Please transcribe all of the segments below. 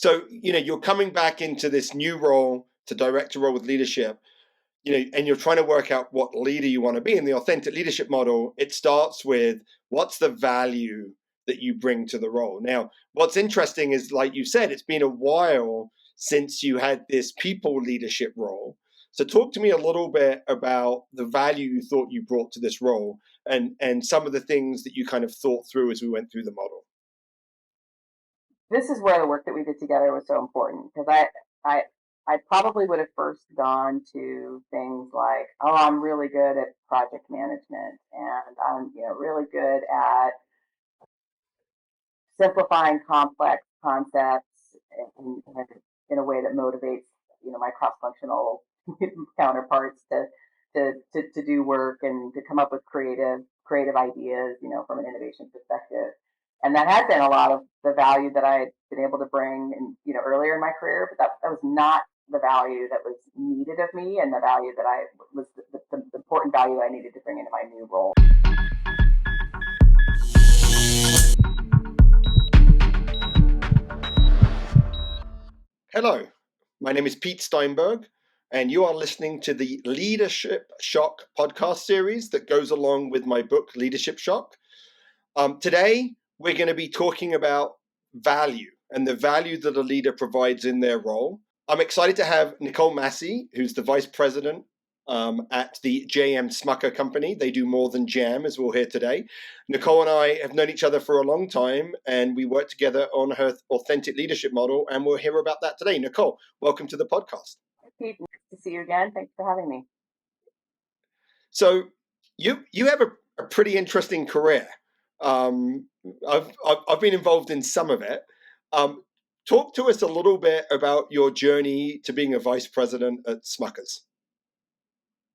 So, you're coming back into this new role to director role with leadership, and you're trying to work out what leader you want to be. In the authentic leadership model, it starts with what's the value that you bring to the role. Now, what's interesting is, like you said, it's been a while since you had this people leadership role. So talk to me a little bit about the value you thought you brought to this role and some of the things that you kind of thought through as we went through the model. This is where the work that we did together was so important because I probably would have first gone to things like, oh, I'm really good at project management and I'm really good at simplifying complex concepts in a way that motivates my cross-functional counterparts to do work and to come up with creative ideas from an innovation perspective. And that had been a lot of the value that I had been able to bring earlier in my career, but that was not the value that was needed of me and the value that I was the important value I needed to bring into my new role. Hello, my name is Pete Steinberg, and you are listening to the Leadership Shock podcast series that goes along with my book, Leadership Shock. Today, we're going to be talking about value and the value that a leader provides in their role. I'm excited to have Nicole Massey, who's the vice president at the Smucker Company. They do more than jam, as we'll hear today. Nicole and I have known each other for a long time, and we work together on her authentic leadership model, and we'll hear about that today. Nicole, welcome to the podcast. Pete, nice to see you again. Thanks for having me. So you have a pretty interesting career. I've been involved in some of it. Talk to us a little bit about your journey to being a vice president at Smuckers.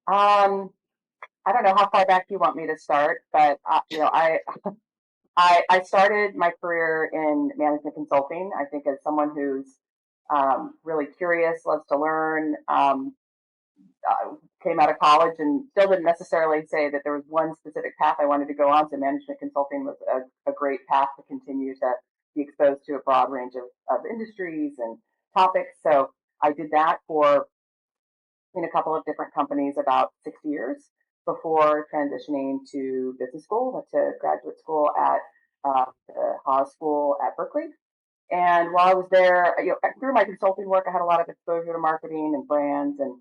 I don't know how far back you want me to start, but I started my career in management consulting. I think as someone who's really curious, loves to learn, came out of college and still didn't necessarily say that there was one specific path I wanted to go on. So management consulting was a great path to continue to be exposed to a broad range of industries and topics. So I did that for in a couple of different companies about 6 years before transitioning to business school. Went to graduate school at the Haas School at Berkeley. And while I was there, through my consulting work, I had a lot of exposure to marketing and brands, and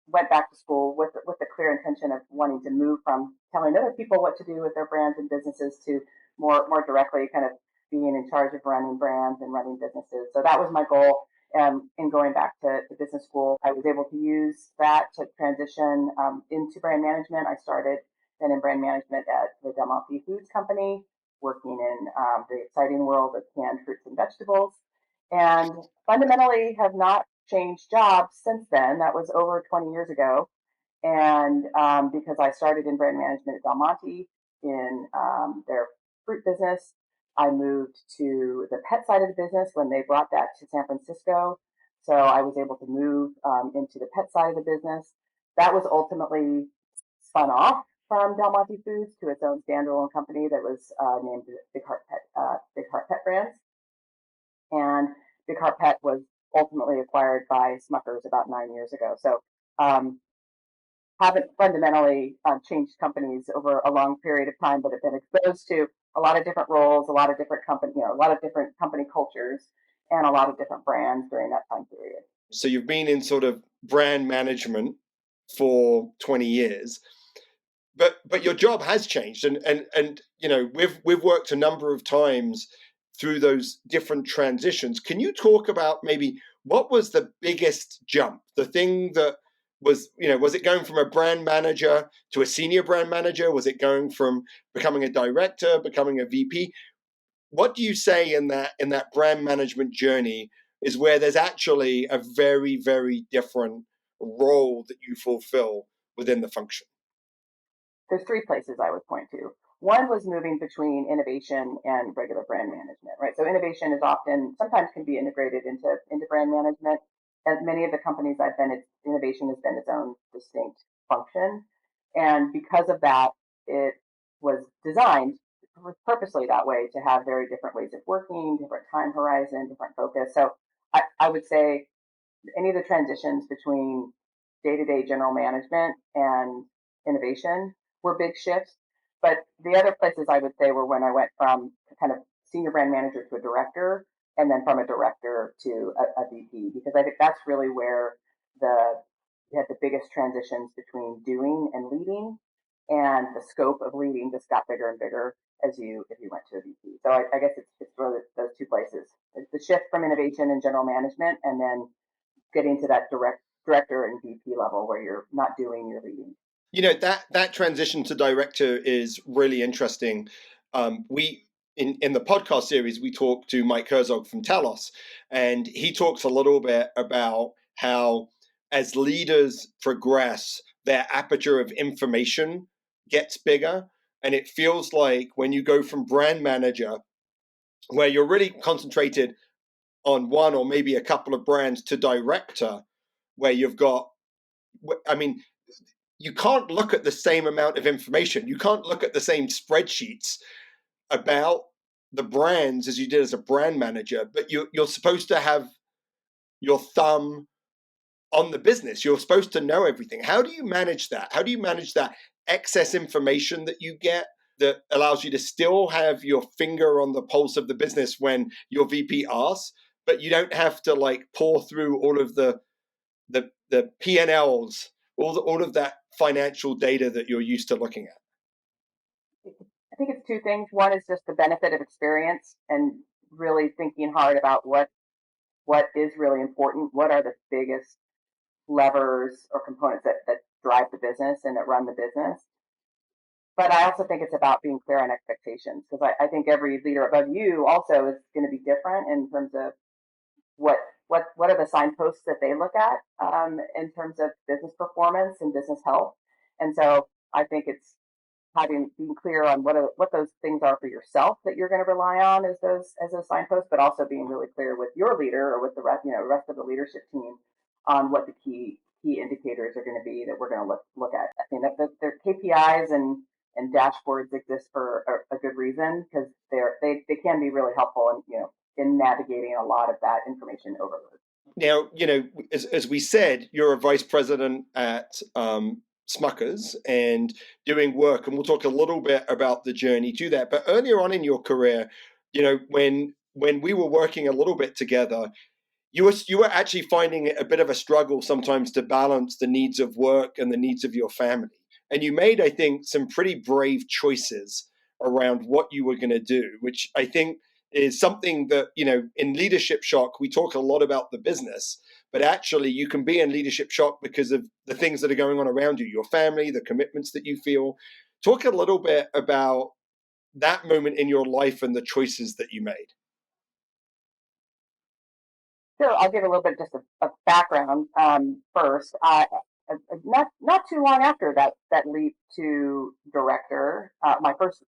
went back to school with the clear intention of wanting to move from telling other people what to do with their brands and businesses to more directly kind of being in charge of running brands and running businesses. So that was my goal. In going back to business school, I was able to use that to transition into brand management. I started then in brand management at the Del Monte Foods Company, working in the exciting world of canned fruits and vegetables, and fundamentally have not changed jobs since then. That was over 20 years ago. And because I started in brand management at Del Monte in their fruit business, I moved to the pet side of the business when they brought that to San Francisco. So I was able to move into the pet side of the business. That was ultimately spun off from Del Monte Foods to its own standalone company that was named Big Heart Pet Brands. And Big Heart Pet was ultimately acquired by Smuckers about 9 years ago. So haven't fundamentally changed companies over a long period of time, but have been exposed to a lot of different roles, a lot of different company cultures, and a lot of different brands during that time period. So you've been in sort of brand management for 20 years. But your job has changed, and we've worked a number of times through those different transitions. Can you talk about maybe what was the biggest jump, the thing that was it going from a brand manager to a senior brand manager? Was it going from becoming a director, becoming a VP? What do you say in that brand management journey is where there's actually a very, very different role that you fulfill within the function? There's three places I would point to. One was moving between innovation and regular brand management, right? So innovation is sometimes can be integrated into brand management. At many of the companies I've been at, innovation has been its own distinct function. And because of that, it was designed purposely that way to have very different ways of working, different time horizon, different focus. So I would say any of the transitions between day-to-day general management and innovation were big shifts. But the other places I would say were when I went from kind of senior brand manager to a director, and then from a director to a VP, because I think that's really where you had the biggest transitions between doing and leading, and the scope of leading just got bigger and bigger if you went to a VP. So I guess it's really those two places: it's the shift from innovation and general management, and then getting to that director and VP level where you're not doing, you're leading. That transition to director is really interesting. We in the podcast series we talked to Mike Herzog from Talos, and he talks a little bit about how as leaders progress, their aperture of information gets bigger, and it feels like when you go from brand manager, where you're really concentrated on one or maybe a couple of brands, to director, where you've got, I mean, you can't look at the same amount of information. You can't look at the same spreadsheets about the brands as you did as a brand manager, but you're supposed to have your thumb on the business. You're supposed to know everything. How do you manage that? How do you manage that excess information that you get that allows you to still have your finger on the pulse of the business when your VP asks, but you don't have to like pour through all of the P&Ls, all of that financial data that you're used to looking at? I think it's two things. One is just the benefit of experience and really thinking hard about what is really important. What are the biggest levers or components that drive the business and that run the business? But I also think it's about being clear on expectations, because I think every leader above you also is going to be different in terms of what what are the signposts that they look at in terms of business performance and business health. And so I think it's being clear on what those things are for yourself that you're going to rely on as those signposts, but also being really clear with your leader or with the rest of the leadership team on what the key indicators are going to be that we're going to look at. I mean, their KPIs and dashboards exist for a good reason, because they can be really helpful in navigating a lot of that information overload. Now, as we said, you're a vice president at Smuckers and doing work, and we'll talk a little bit about the journey to that. But earlier on in your career, when we were working a little bit together, you were actually finding it a bit of a struggle sometimes to balance the needs of work and the needs of your family. And you made, I think, some pretty brave choices around what you were going to do, which I think is something that, in Leadership Shock, we talk a lot about the business, but actually you can be in leadership shock because of the things that are going on around you, your family, the commitments that you feel. Talk a little bit about that moment in your life and the choices that you made. Sure, I'll give a little bit just of background first. Not too long after that leap to director, my first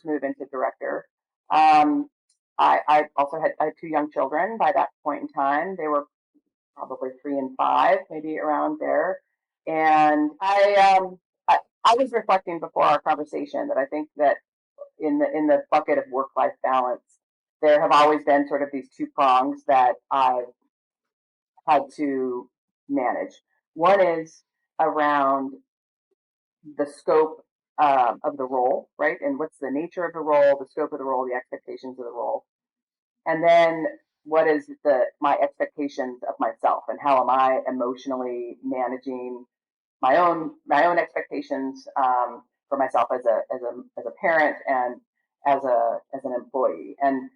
move into director, I also had two young children by that point in time. They were probably 3 and 5, maybe around there, and I was reflecting before our conversation that I think that in the bucket of work-life balance, there have always been sort of these two prongs that I've had to manage. One is around the scope of the role, right? And what's the nature of the role, the scope of the role, the expectations of the role. And then what is my expectations of myself, and how am I emotionally managing my own expectations for myself as a parent and as an employee. And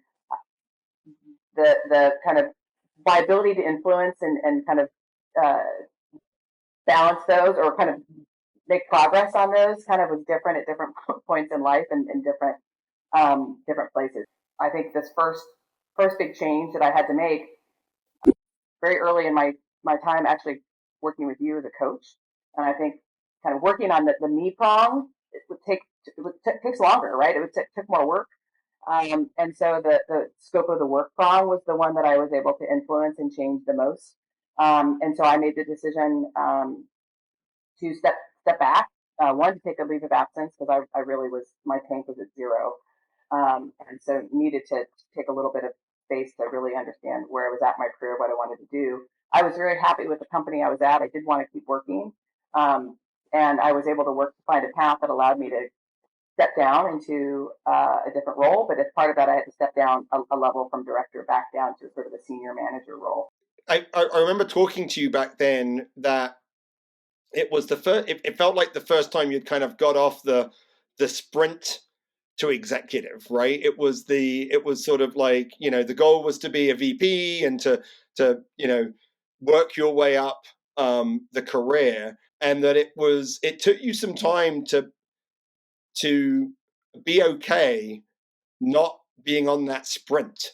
the kind of my ability to influence and kind of uh, balance those, or kind of make progress on those, kind of was different at different points in life and in different places. I think this first big change that I had to make very early in my time actually working with you as a coach, and I think kind of working on the me prong, takes longer, right? It would took more work. And so the scope of the work prong was the one that I was able to influence and change the most. And so I made the decision to step back. One, to take a leave of absence, because I really was, my tank was at zero. and so needed to take a little bit of space to really understand where I was at in my career, what I wanted to do. I was very happy with the company I was at. I did want to keep working, um, and I was able to work to find a path that allowed me to step down into a different role. But as part of that, I had to step down a level from director back down to sort of a senior manager role. I remember talking to you back then that it was the first. It felt like the first time you'd kind of got off the sprint to executive, right? It was sort of like, the goal was to be a VP and to work your way up the career, and that it took you some time to be okay not being on that sprint,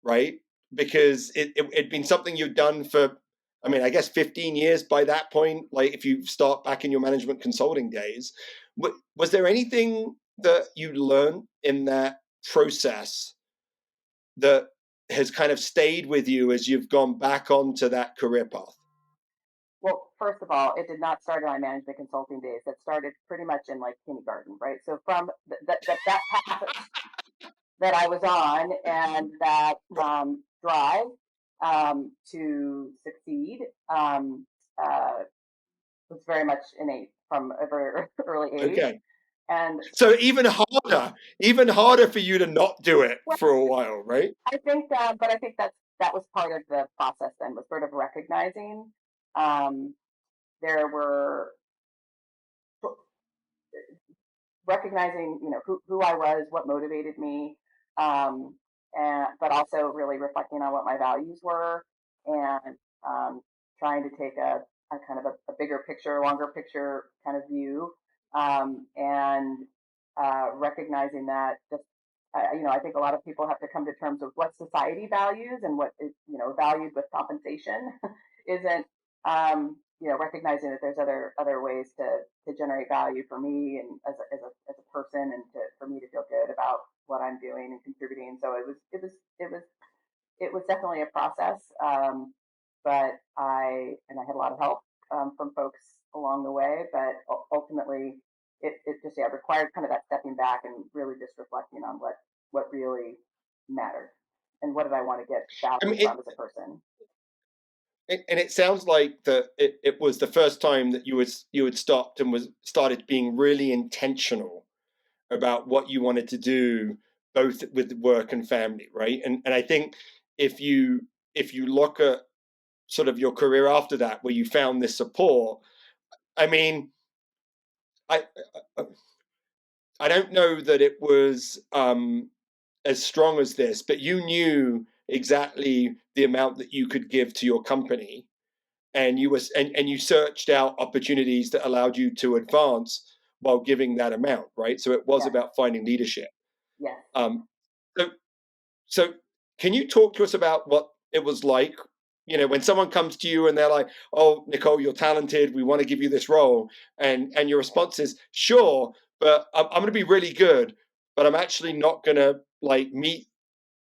right? Because it'd been something you'd done for, I mean, I guess 15 years by that point, like if you start back in your management consulting days. Was there anything that you learned in that process that has kind of stayed with you as you've gone back onto that career path? Well, first of all, it did not start in my management consulting days. That started pretty much in like kindergarten, right? So from that path that I was on and that drive to succeed uh, was very much innate from a very early age. Okay. And So even harder for you to not do it well, for a while, right? I think, but I think that was part of the process. Then was sort of recognizing um, there were recognizing, who I was, what motivated me, and but also really reflecting on what my values were, and trying to take a kind of a bigger picture, longer picture kind of view, and recognizing that just. I think a lot of people have to come to terms with what society values and what is, valued with compensation isn't recognizing that there's other ways to generate value for me and as a person and for me to feel good about what I'm doing and contributing. So it was definitely a process, but I had a lot of help from folks along the way. But ultimately, it just required kind of that stepping back and really just reflecting on what really mattered and what did I want to get I value mean, from as a person. and it sounds like that it was the first time that you had stopped and was started being really intentional about what you wanted to do, both with work and family, right? And I think if you look at sort of your career after that, where you found this support, I mean, I I don't know that it was as strong as this, but you knew exactly the amount that you could give to your company, and and you searched out opportunities that allowed you to advance while giving that amount, right? So it was Yes, about finding leadership. yes. Um, so, so can you talk to us about what it was like? When someone comes to you and they're like, "Oh, Nicole, you're talented. We want to give you this role," and your response is, "Sure, but I'm going to be really good, but I'm actually not going to like meet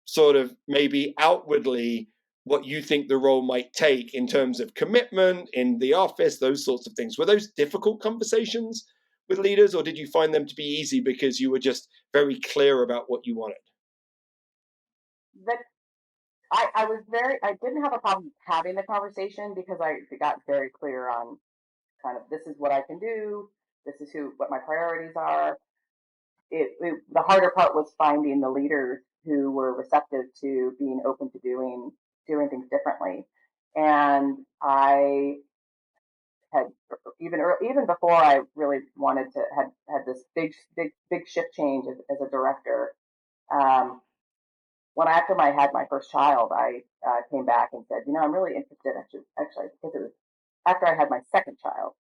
sort of maybe outwardly what you think the role might take in terms of commitment in the office, those sorts of things." Were those difficult conversations with leaders, or did you find them to be easy because you were just very clear about what you wanted? That I didn't have a problem having the conversation because I got very clear on kind of this is what I can do, this is what my priorities are. The harder part was finding the leaders who were receptive to being open to doing things differently. And I had even before I really wanted to had this big shift change as a director. Um, when after I had my first child, I came back and said, I'm really interested. Actually, I think it was after I had my second child.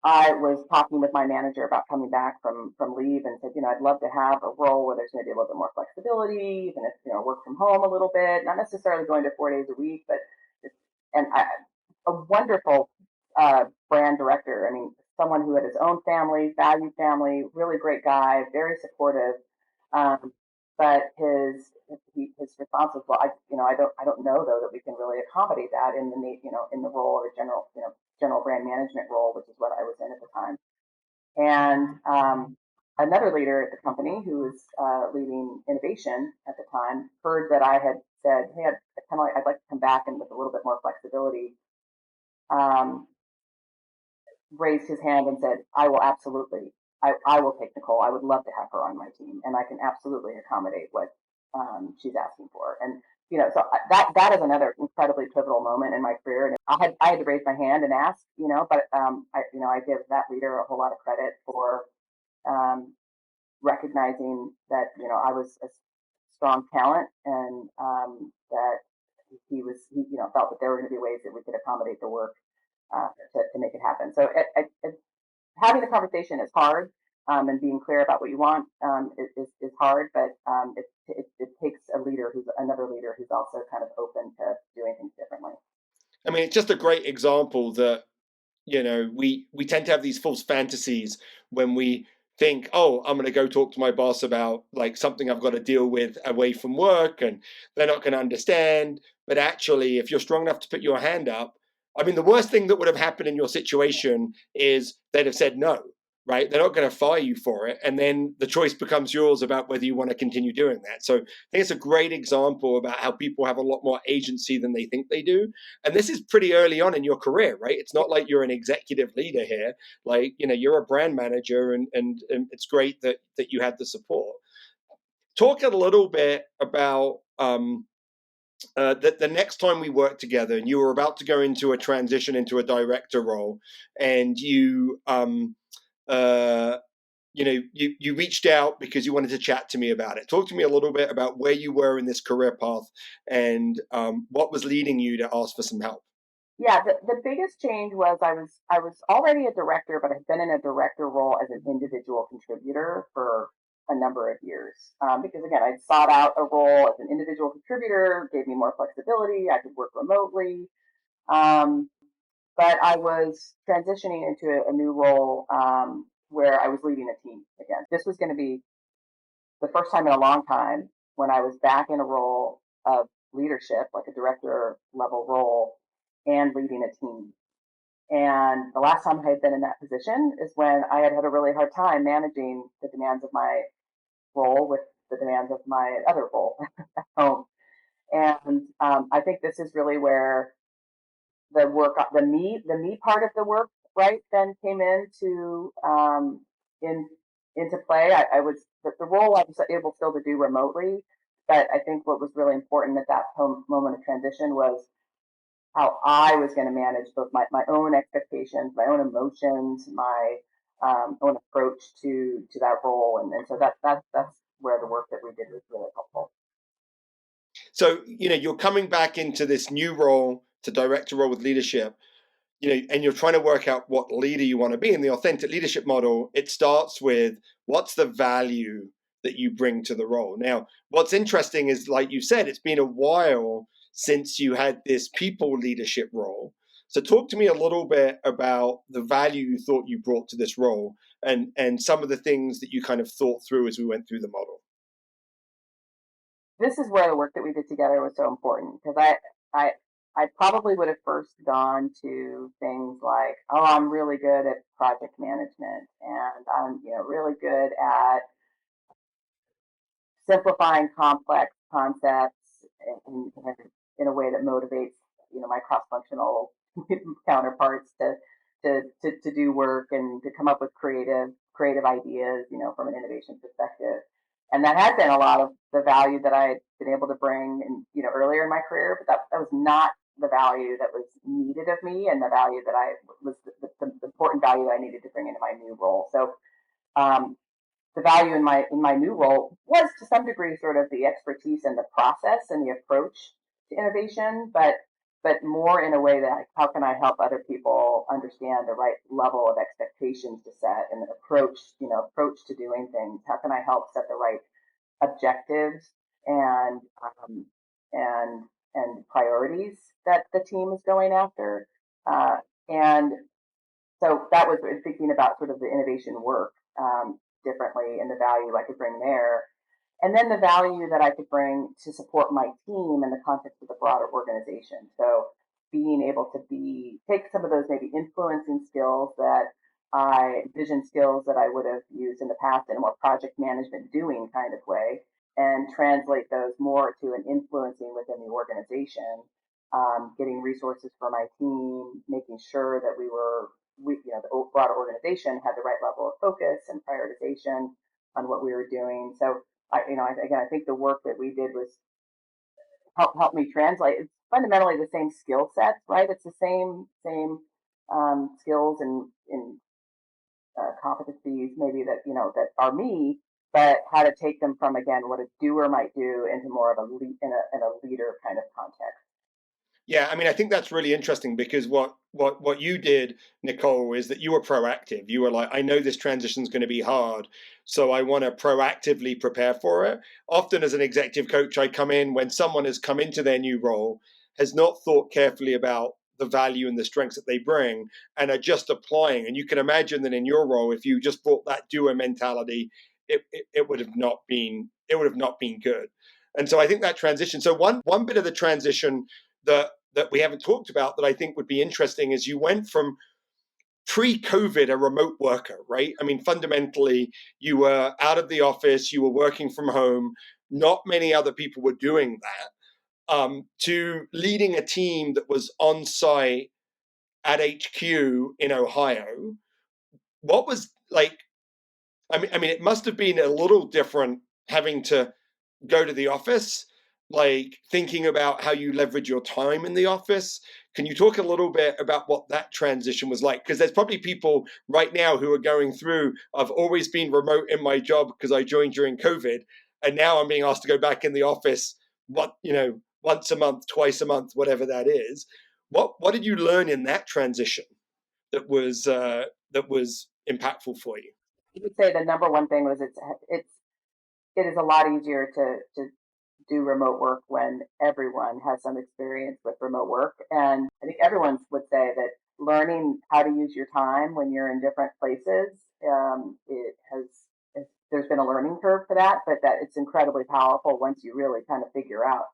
I was talking with my manager about coming back from leave and said, I'd love to have a role where there's maybe a little bit more flexibility, even if work from home a little bit, not necessarily going to 4 days a week, but just, and a wonderful brand director. I mean, someone who had his own family, valued family, really great guy, very supportive. Um, but his response was, well, I don't know though that we can really accommodate that in the role of a general brand management role, which is what I was in at the time. And another leader at the company who was leading innovation at the time heard that I had said, "Hey, I'd like to come back and with a little bit more flexibility." Um, Raised his hand and said, "I will absolutely, I will take Nicole. I would love to have her on my team, and I can absolutely accommodate what she's asking for." And so that is another incredibly pivotal moment in my career. And I had to raise my hand and ask, but I give that leader a whole lot of credit for um, recognizing that I was a strong talent, and that he felt that there were going to be ways that we could accommodate the work to make it happen. So having the conversation is hard, and being clear about what you want is hard, but it takes another leader who's also kind of open to doing things differently. I mean, it's just a great example that we tend to have these false fantasies when we think, oh, I'm going to go talk to my boss about like something I've got to deal with away from work, and they're not going to understand. But actually, if you're strong enough to put your hand up, I mean, the worst thing that would have happened in your situation is they'd have said no, right? They're not going to fire you for it, and then the choice becomes yours about whether you want to continue doing that. So I think it's a great example about how people have a lot more agency than they think they do. And this is pretty early on in your career, right? It's not like you're an executive leader here. Like, you're a brand manager, and it's great that you had the support. Talk a little bit about the next time we worked together, and you were about to go into a transition into a director role, and uh, you reached out because you wanted to chat to me about it. Talk to me a little bit about where you were in this career path, and what was leading you to ask for some help. Yeah, the biggest change was I was already a director, but I'd been in a director role as an individual contributor for a number of years. Because again, I'd sought out a role as an individual contributor, gave me more flexibility. I could work remotely. Um, but I was transitioning into a new role, where I was leading a team again. This was going to be the first time in a long time when I was back in a role of leadership, like a director level role, and leading a team. And the last time I had been in that position is when I had had a really hard time managing the demands of my role with the demands of my other role at home. And I think this is really where the me part of the work, right, then came in into play. I was the role I was able still to do remotely, but I think what was really important at that moment of transition was how I was going to manage both my own expectations, my own emotions, my own approach to that role, and so that's where the work that we did was really helpful. So you're coming back into this new role, to director role with leadership, and you're trying to work out what leader you want to be. In the authentic leadership model, it starts with what's the value that you bring to the role. Now, what's interesting is, like you said, it's been a while since you had this people leadership role. So talk to me a little bit about the value you thought you brought to this role, and some of the things that you kind of thought through as we went through the model. This is where the work that we did together was so important because I I probably would have first gone to things like, oh, I'm really good at project management, and I'm really good at simplifying complex concepts in a way that motivates my cross-functional counterparts to do work and to come up with creative ideas, from an innovation perspective. And that had been a lot of the value that I had been able to bring earlier in my career, but that was not the value that was needed of me, and the value that I was the important value I needed to bring into my new role. So um, the value in my new role was to some degree sort of the expertise and the process and the approach to innovation, but more in a way that how can I help other people understand the right level of expectations to set and approach to doing things. How can I help set the right objectives and and priorities that the team is going after? And so that was thinking about sort of the innovation work differently and the value I could bring there. And then the value that I could bring to support my team in the context of the broader organization. So being able to take some of those maybe influencing skills that I envision skills that I would have used in the past in a more project management doing kind of way and translate those more to an influencing within the organization, getting resources for my team, making sure that the broader organization had the right level of focus and prioritization on what we were doing. So I think the work that we did was help me translate. It's fundamentally the same skill sets, right? It's the same skills and competencies maybe that are me, but how to take them from again what a doer might do into more of a in a leader kind of context. Yeah, I mean, I think that's really interesting because what you did, Nicole, is that you were proactive. You were like, I know this transition is going to be hard, so I want to proactively prepare for it. Often, as an executive coach, I come in when someone has come into their new role, has not thought carefully about the value and the strengths that they bring, and are just applying. And you can imagine that in your role, if you just brought that doer mentality, it would have not been good. And so I think that transition. So one bit of the transition that we haven't talked about that I think would be interesting is you went from pre-COVID a remote worker, right? I mean, fundamentally, you were out of the office, you were working from home. Not many other people were doing that. To leading a team that was on site at HQ in Ohio. What was like? I mean, it must have been a little different having to go to the office, like thinking about how you leverage your time in the office. Can you talk a little bit about what that transition was like? Because there's probably people right now who are going through, I've always been remote in my job because I joined during COVID, and now I'm being asked to go back in the office, once a month, twice a month, whatever that is. What did you learn in that transition that was impactful for you? I would say the number one thing was it is a lot easier to do remote work when everyone has some experience with remote work. And I think everyone would say that learning how to use your time when you're in different places, there's been a learning curve for that, but that it's incredibly powerful once you really kind of figure out,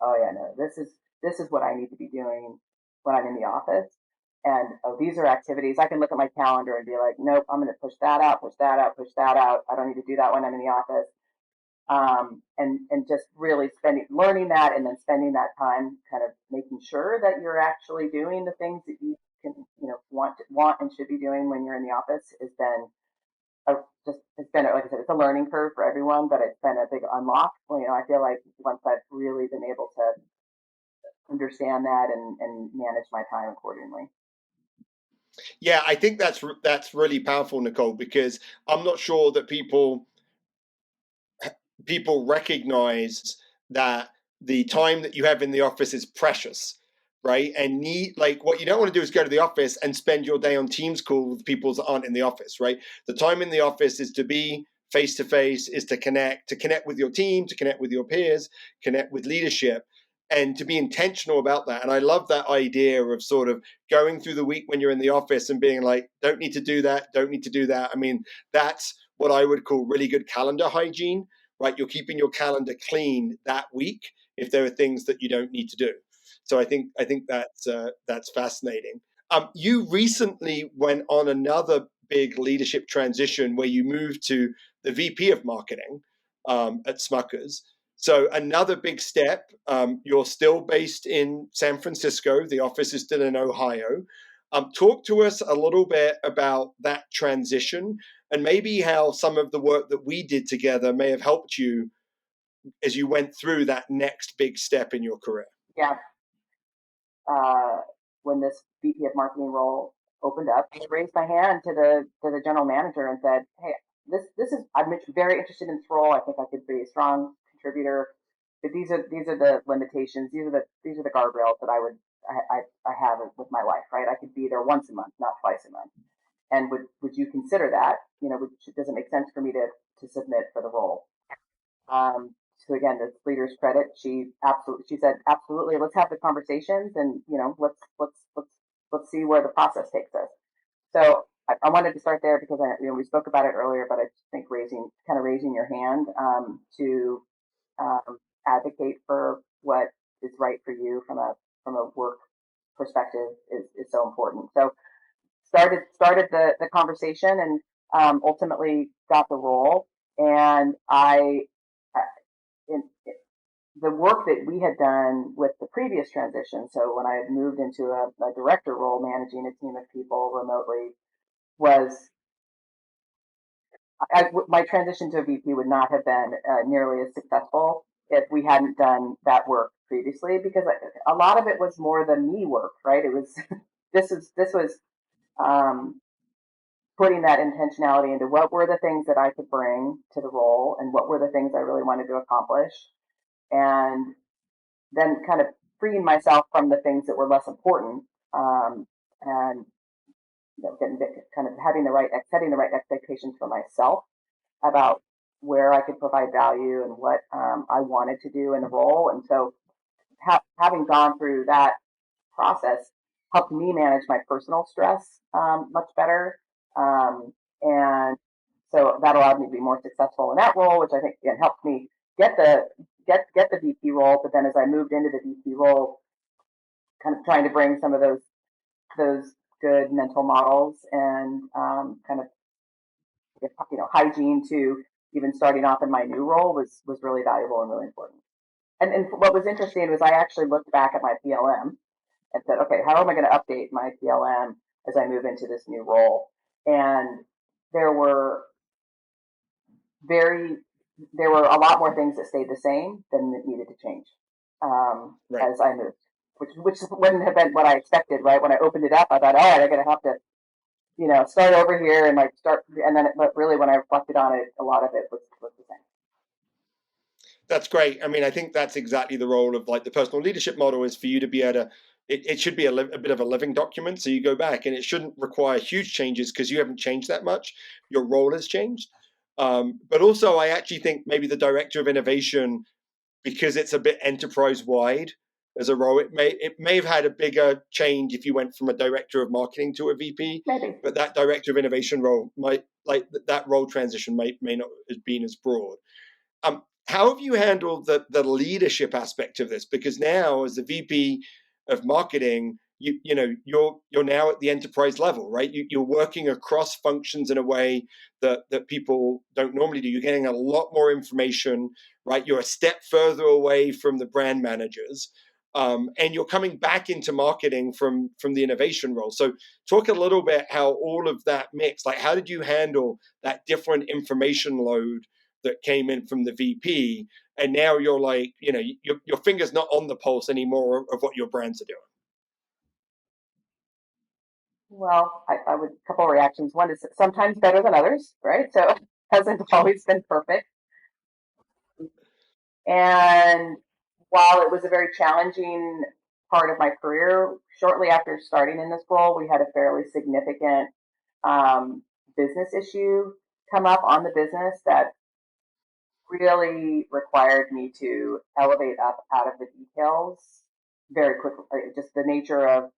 oh yeah, no, this is what I need to be doing when I'm in the office. And oh, these are activities. I can look at my calendar and be like, nope, I'm going to push that out, push that out, push that out. I don't need to do that when I'm in the office. And just really learning that, and then spending that time kind of making sure that you're actually doing the things that you can, want and should be doing when you're in the office has been a, just it's been like I said, it's a learning curve for everyone, but it's been a big unlock. Well, I feel like once I've really been able to understand that and manage my time accordingly. Yeah, I think that's really powerful, Nicole, because I'm not sure that people recognize that the time that you have in the office is precious, right? And like what you don't want to do is go to the office and spend your day on Teams call with people that aren't in the office, right? The time in the office is to be face to face, is to connect with your team, to connect with your peers, connect with leadership, and to be intentional about that. And I love that idea of sort of going through the week when you're in the office and being like, don't need to do that, don't need to do that. I mean, that's what I would call really good calendar hygiene, right? You're keeping your calendar clean that week if there are things that you don't need to do. So I think that's fascinating. You recently went on another big leadership transition where you moved to the VP of marketing at Smuckers. So another big step. You're still based in San Francisco. The office is still in Ohio. Talk to us a little bit about that transition and maybe how some of the work that we did together may have helped you as you went through that next big step in your career. Yeah. uh, when this VP of marketing role opened up, I raised my hand to the general manager and said, "Hey, this is I'm very interested in this role. I think I could be a strong contributor, but these are the limitations. These are the guardrails that I have with my life. Right? I could be there once a month, not twice a month. And would you consider that? Does it make sense for me to submit for the role?" So again, the leader's credit, she said, absolutely, let's have the conversations, and let's see where the process takes us. So I wanted to start there because we spoke about it earlier, but I just think raising your hand to advocate for what is right for you from a work perspective is so important. So started the conversation, and ultimately got the role. And in, the work that we had done with the previous transition, so when I had moved into a director role, managing a team of people remotely, was my transition to a VP would not have been nearly as successful if we hadn't done that work previously, because a lot of it was more the me work, right? It was this was um, putting that intentionality into what were the things that I could bring to the role, and what were the things I really wanted to accomplish, and then kind of freeing myself from the things that were less important, and getting, kind of having setting the right expectations for myself about where I could provide value and what I wanted to do in the role. And so having gone through that process helped me manage my personal stress much better. And so that allowed me to be more successful in that role, which I think again helped me get the VP role. But then as I moved into the VP role, kind of trying to bring some of those good mental models and kind of hygiene to even starting off in my new role was really valuable and really important. And what was interesting was I actually looked back at my PLM and said, okay, how am I going to update my PLM as I move into this new role? And there were very there were a lot more things that stayed the same than that needed to change Right. as I moved, which wouldn't have been what I expected. Right when I opened it up, I thought, all right, I'm going to have to start over here and start, and then, but really when I reflected on it, a lot of it was the same. That's great. I mean, I think that's exactly the role of the personal leadership model is for you to be able to, it should be a bit of a living document. So you go back and it shouldn't require huge changes because you haven't changed that much. Your role has changed. But also I actually think maybe the director of innovation, because it's a bit enterprise wide as a role, it may have had a bigger change if you went from a director of marketing to a VP, Maybe. but that director of innovation role that role transition may not have been as broad. How have you handled the leadership aspect of this? Because now, as the VP of marketing, you're now at the enterprise level, right? You're working across functions in a way that people don't normally do. You're getting a lot more information, right? You're a step further away from the brand managers, and you're coming back into marketing from the innovation role. So, talk a little bit how all of that mix. Like, how did you handle that different information load that came in from the VP, and now you're your finger's not on the pulse anymore of what your brands are doing? Well, I would, a couple of reactions. One is sometimes better than others, right? So it hasn't always been perfect. And while it was a very challenging part of my career, shortly after starting in this role, we had a fairly significant business issue come up on the business that really required me to elevate up out of the details very quickly. Just the nature of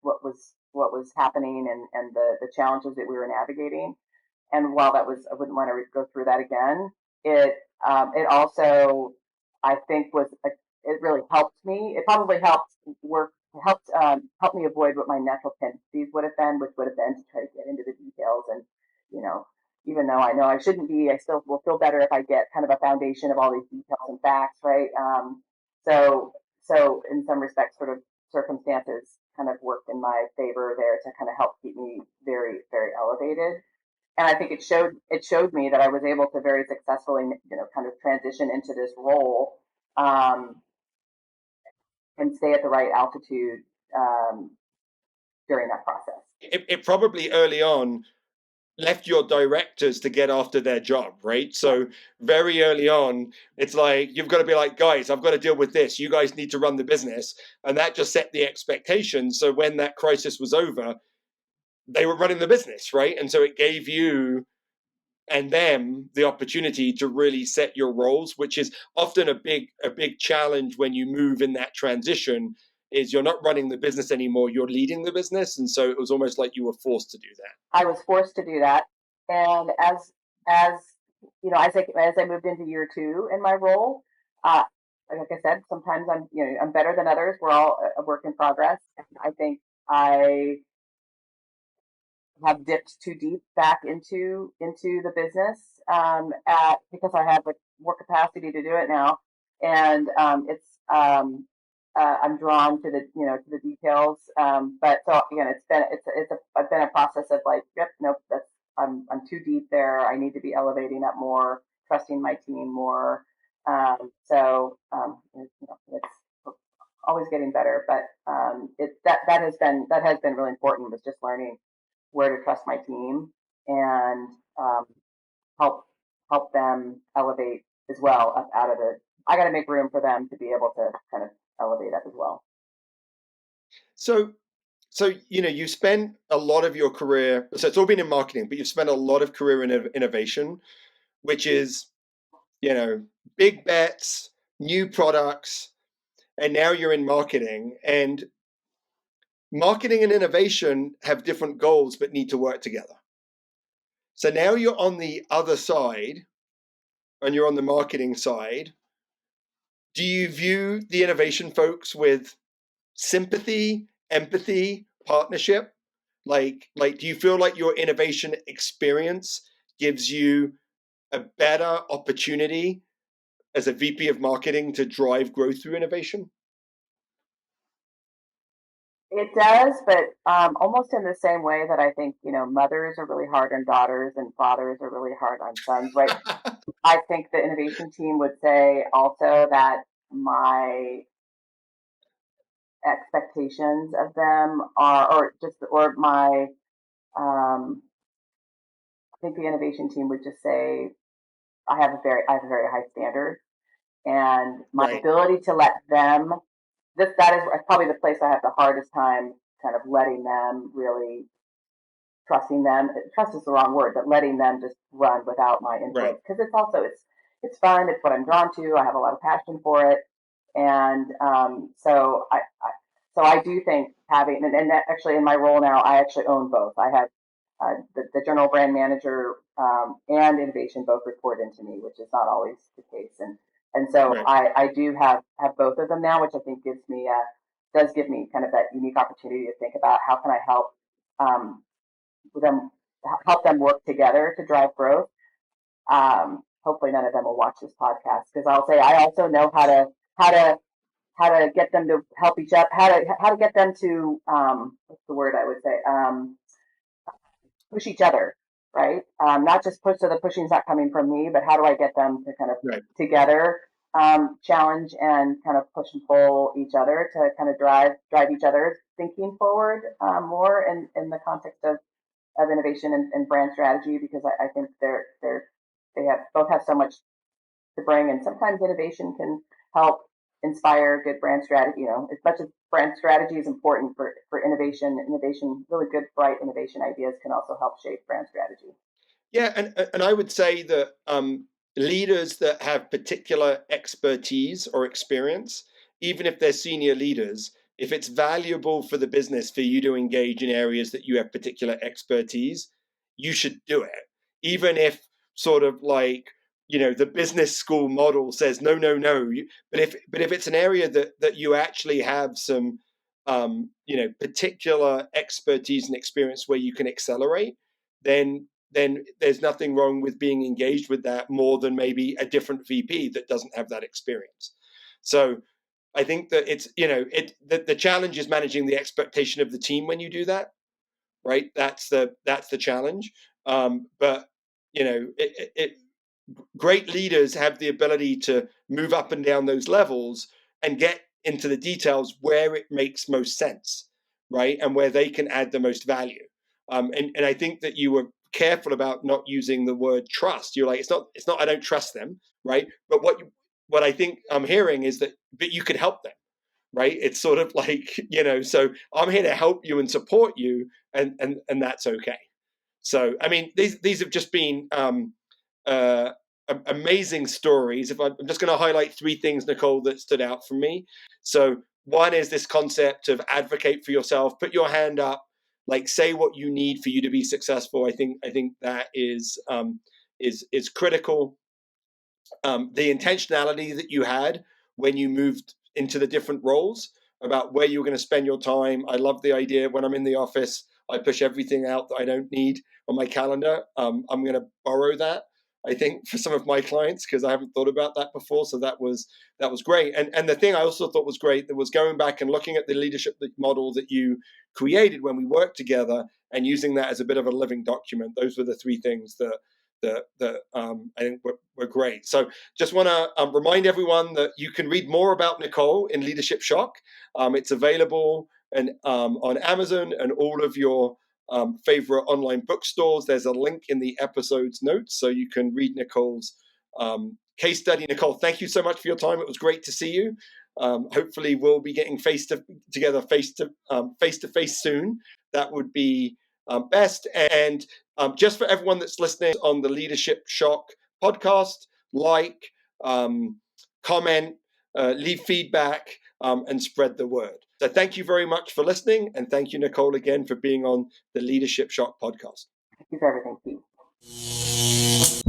what was happening, and the challenges that we were navigating. And while that was, I wouldn't want to go through that again. It also, I think, it really helped me. It probably helped me avoid what my natural tendencies would have been, which would have been to try to get into the details. And you know, even though I know I shouldn't be, I still will feel better if I get kind of a foundation of all these details and facts, right? So so in some respects, sort of circumstances kind of worked in my favor there to kind of help keep me very, very elevated. And I think it showed me that I was able to very successfully, kind of transition into this role, um, and stay at the right altitude um, during that process. It probably early on left your directors to get after their job, right? Yeah. So very early on, it's like you've got to be like, guys, I've got to deal with this. You guys need to run the business, and that just set the expectation. So when that crisis was over, they were running the business, right? And so it gave you and them the opportunity to really set your roles, which is often a big challenge when you move in that transition. Is you're not running the business anymore, you're leading the business, and so it was almost like you were forced to do that. I was forced to do that, and as as I moved into year two in my role, uh, like I said, sometimes I'm better than others. We're all a work in progress. I think I have dipped too deep back into the business because I have like more capacity to do it now, and I'm drawn to the to the details. But so again, I've been a process of like, yep, nope, that's I'm too deep there. I need to be elevating up more, trusting my team more. It's always getting better, but that has been really important, was just learning where to trust my team and um, help help them elevate as well up out of it. I got to make room for them to be able to kind of elevate up as well. So, you spend a lot of your career, so it's all been in marketing, but you've spent a lot of career in innovation, which is, big bets, new products, and now you're in marketing. And marketing and innovation have different goals, but need to work together. So now you're on the other side and you're on the marketing side. Do you view the innovation folks with sympathy, empathy, partnership? Do you feel like your innovation experience gives you a better opportunity as a VP of marketing to drive growth through innovation? It does, but almost in the same way that I think mothers are really hard on daughters and fathers are really hard on sons, right? I think the innovation team would say also that my expectations of them are, or my, I think the innovation team would just say I have a very high standard, and my Right, ability to let them, that is probably the place I have the hardest time kind of letting them really trusting them. Trust is the wrong word, but letting them just run without my right. input, because it's fun. It's what I'm drawn to. I have a lot of passion for it, and so I do think having, and actually in my role now, I actually own both. I have the general brand manager and innovation both report into me, which is not always the case, and so Right. I do have both of them now, which I think does give me kind of that unique opportunity to think about how can I um, them help them work together to drive growth. Hopefully, none of them will watch this podcast, because I'll say I also know how to how to get them to help each other, how to get them to what's the word I would say, push each other, right? Not just push, so the pushing's not coming from me, but how do I get them to kind of Right. together challenge and kind of push and pull each other to kind of drive each other's thinking forward more in the context of innovation and brand strategy, because I think they have both have so much to bring, and sometimes innovation can help inspire good brand strategy. As much as brand strategy is important for innovation, really good, bright innovation ideas can also help shape brand strategy. Yeah, and I would say that leaders that have particular expertise or experience, even if they're senior leaders, if it's valuable for the business for you to engage in areas that you have particular expertise, you should do it. Even if sort of like the business school model says no, no, no. But if it's an area that you actually have some particular expertise and experience where you can accelerate, then there's nothing wrong with being engaged with that more than maybe a different VP that doesn't have that experience. So I think that the challenge is managing the expectation of the team when you do that, right? That's the challenge. But great leaders have the ability to move up and down those levels and get into the details where it makes most sense, right? And where they can add the most value. And I think that you were careful about not using the word trust. You're like, it's not I don't trust them, right? But what I think I'm hearing is that you can help them, right? It's sort of like, so I'm here to help you and support you, and that's okay. So I mean, these have just been uh, amazing stories. If I'm just going to highlight three things, Nicole, that stood out for me. So one is this concept of advocate for yourself, put your hand up, like say what you need for you to be successful. I think that is critical. The intentionality that you had when you moved into the different roles about where you were going to spend your time. I love the idea when I'm in the office, I push everything out that I don't need on my calendar. I'm going to borrow that, I think, for some of my clients, because I haven't thought about that before. So that was great. And the thing I also thought was great, that was going back and looking at the leadership model that you created when we worked together and using that as a bit of a living document. Those were the three things that I think were great. So just want to remind everyone that you can read more about Nicole in Leadership Shock. It's available on Amazon and all of your favorite online bookstores. There's a link in the episode's notes, so you can read Nicole's case study. Nicole, thank you so much for your time. It was great to see you. Hopefully, we'll be getting face to face soon. That would be best. And just for everyone that's listening on the Leadership Shock podcast, comment, leave feedback, and spread the word. So thank you very much for listening. And thank you, Nicole, again for being on the Leadership Shock podcast. Thank you for everything, Steve.